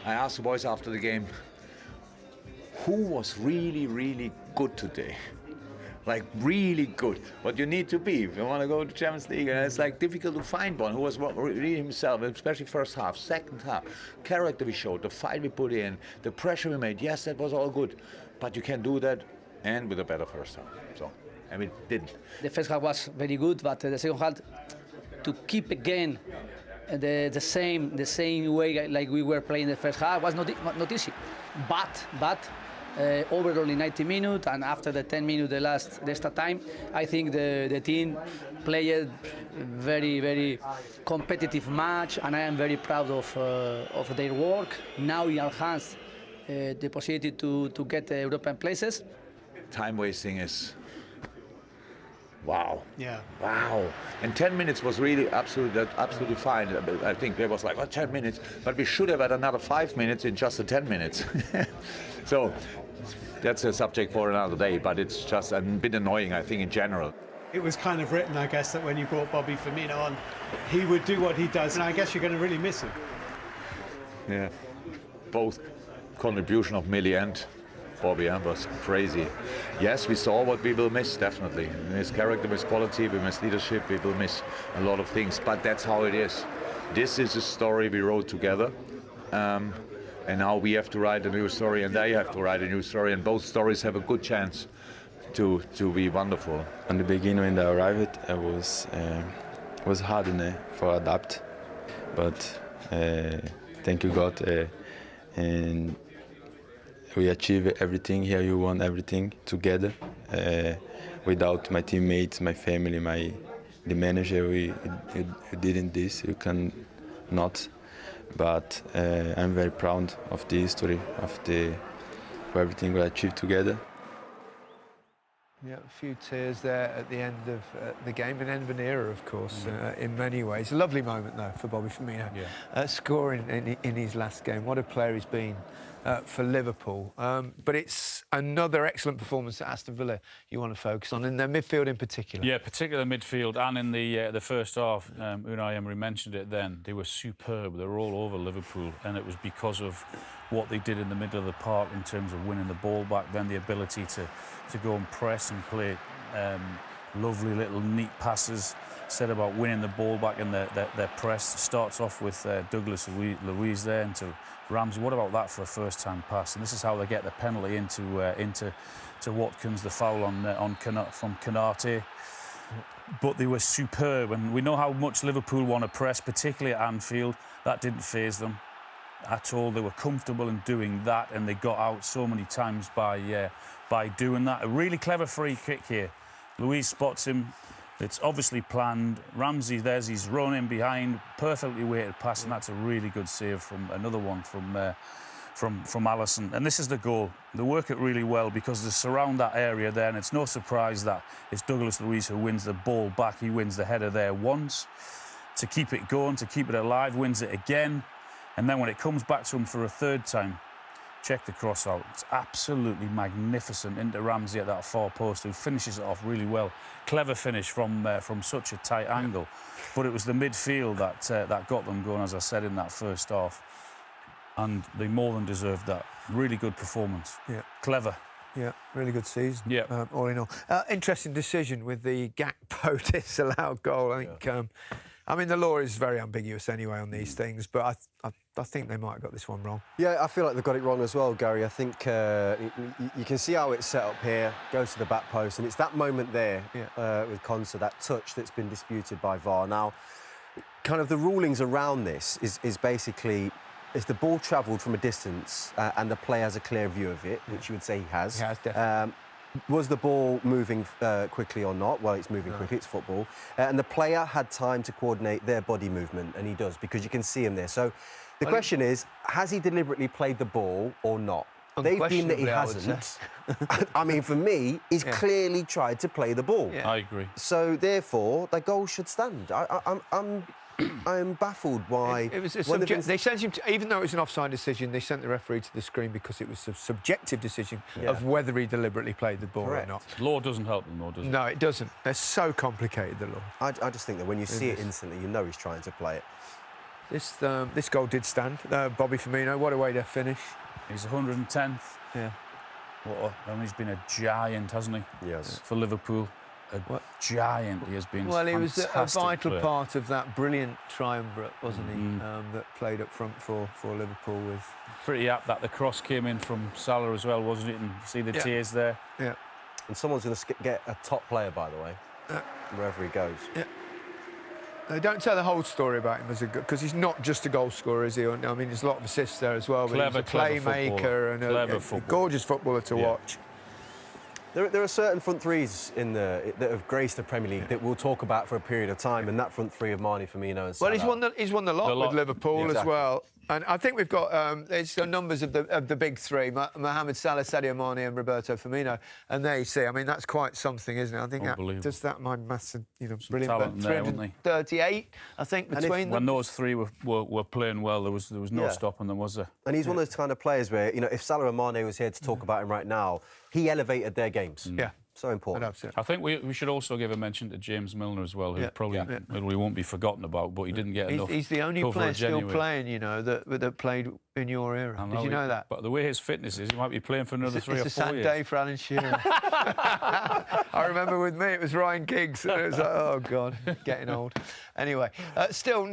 I asked the boys after the game, who was really, really good today? Like really good, what you need to be if you want to go to Champions League. And it's like difficult to find one who was really himself, especially first half, second half. Character we showed, the fight we put in, the pressure we made. Yes, that was all good, but you can do that and with a better first half. So, and we didn't. The first half was very good, but the second half to keep again the same way like we were playing the first half was not easy. But overall in 90 minutes, and after the 10 minutes, the extra time, I think the team played very, very competitive match, and I am very proud of their work. Now in our hands, the possibility to get European places. Time wasting is wow. Yeah. Wow. And 10 minutes was really absolutely fine. I think there was like, 10 minutes, but we should have had another 5 minutes in just the 10 minutes. So that's a subject for another day, but it's just a bit annoying, I think, in general. It was kind of written, I guess, that when you brought Bobby Firmino on, he would do what he does, and I guess you're going to really miss him. Yeah. Both contribution of Millie and Bobby was crazy. Yes, we saw what we will miss, definitely. We miss character, we miss quality, we miss leadership, we will miss a lot of things, but that's how it is. This is a story we wrote together. And now we have to write a new story, and they have to write a new story, and both stories have a good chance to be wonderful. In the beginning, when I arrived, it was hard for adapt, but thank you God, and we achieved everything here. You won everything together. Without my teammates, my family, the manager, we didn't this. You can not. But I'm very proud of the history, for everything we achieved together. Yeah, a few tears there at the end of the game, an end of an era, of course, in many ways. A lovely moment, though, for Bobby Firmino, scoring in his last game. What a player he's been for Liverpool. But it's another excellent performance at Aston Villa you want to focus on, in their midfield in particular. Yeah, particular midfield, and in the first half, Unai Emery mentioned it then, they were superb. They were all over Liverpool, and it was because of what they did in the middle of the park in terms of winning the ball back, then the ability to go and press and play lovely little neat passes. Said about winning the ball back in their press. Starts off with Douglas Luiz there into Ramsey. What about that for a first-time pass? And this is how they get the penalty into Watkins, the foul from Canate. But they were superb, and we know how much Liverpool want to press, particularly at Anfield. That didn't faze them at all. They were comfortable in doing that, and they got out so many times by doing that. A really clever free kick here. Luiz spots him. It's obviously planned. Ramsey, there's his run in behind, perfectly weighted pass, and that's a really good save from another one from Alisson. And this is the goal. They work it really well because they surround that area there, and it's no surprise that it's Douglas Luiz who wins the ball back. He wins the header there once to keep it going, to keep it alive, wins it again. And then when it comes back to him for a third time, check the cross out. It's absolutely magnificent into Ramsey at that far post, who finishes it off really well. Clever finish from such a tight angle. But it was the midfield that got them going, as I said, in that first half. And they more than deserved that. Really good performance. Yeah. Clever. Yeah, really good season. Yeah. All in all. Interesting decision with the Gakpo disallowed goal. I think. I mean, the law is very ambiguous anyway on these things, but I think they might have got this one wrong. Yeah, I feel like they've got it wrong as well, Gary. I think you can see how it's set up here, goes to the back post, and it's that moment there with Konsa, that touch that's been disputed by VAR. Now, kind of the rulings around this is basically, if the ball travelled from a distance and the player has a clear view of it, which you would say he has. He has, definitely. Was the ball moving quickly or not? Well, it's moving quickly, it's football. And the player had time to coordinate their body movement, and he does, because you can see him there. So the question is, has he deliberately played the ball or not? They've been that he hasn't. I mean, for me, he's clearly tried to play the ball. Yeah. I agree. So, therefore, the goal should stand. I'm baffled why... It was they sent him to, even though it was an offside decision, they sent the referee to the screen because it was a subjective decision of whether he deliberately played the ball or not. Law doesn't help them, though, does it? No, it doesn't. They're so complicated, the law. I just think that when you see it instantly, you know he's trying to play it. This goal did stand. Bobby Firmino, what a way to finish. He's 110th. Yeah. He's been a giant, hasn't he? Yes. For Liverpool. A giant he has been. Well, he was a vital player. part of that brilliant triumvirate, wasn't he? That played up front for Liverpool with. Pretty apt that the cross came in from Salah as well, wasn't it? And you see the tears there. Yeah. And someone's going to get a top player, by the way, wherever he goes. Yeah. They don't tell the whole story about him as a because he's not just a goal scorer, is he? I mean, there's a lot of assists there as well. Clever, but he's a playmaker and a gorgeous footballer to watch. There are certain front threes that have graced the Premier League that we'll talk about for a period of time, and that front three of Mane, Firmino, and Salah. Well, he's won the lot with Liverpool as well. And I think we've got there's some numbers of the big three: Mohamed Salah, Sadio Mane, and Roberto Firmino. And there you see, I mean, that's quite something, isn't it? I think that my maths, brilliant. Talent there, wasn't he? 38, I think, between them. When those three were playing well, there was no stopping them, was there? And he's one of those kind of players where, if Salah and Mane was here to talk about him right now, he elevated their games. Yeah. So important. I think we should also give a mention to James Milner as well, who probably won't be forgotten about, but he didn't get enough. He's the only player still playing, that played in your era. Did you know that? But the way his fitness is, he might be playing for another 3 or 4 years. It's a sad day for Alan Shearer. I remember with me, it was Ryan Giggs, and it was like, oh, God, getting old. Anyway, still...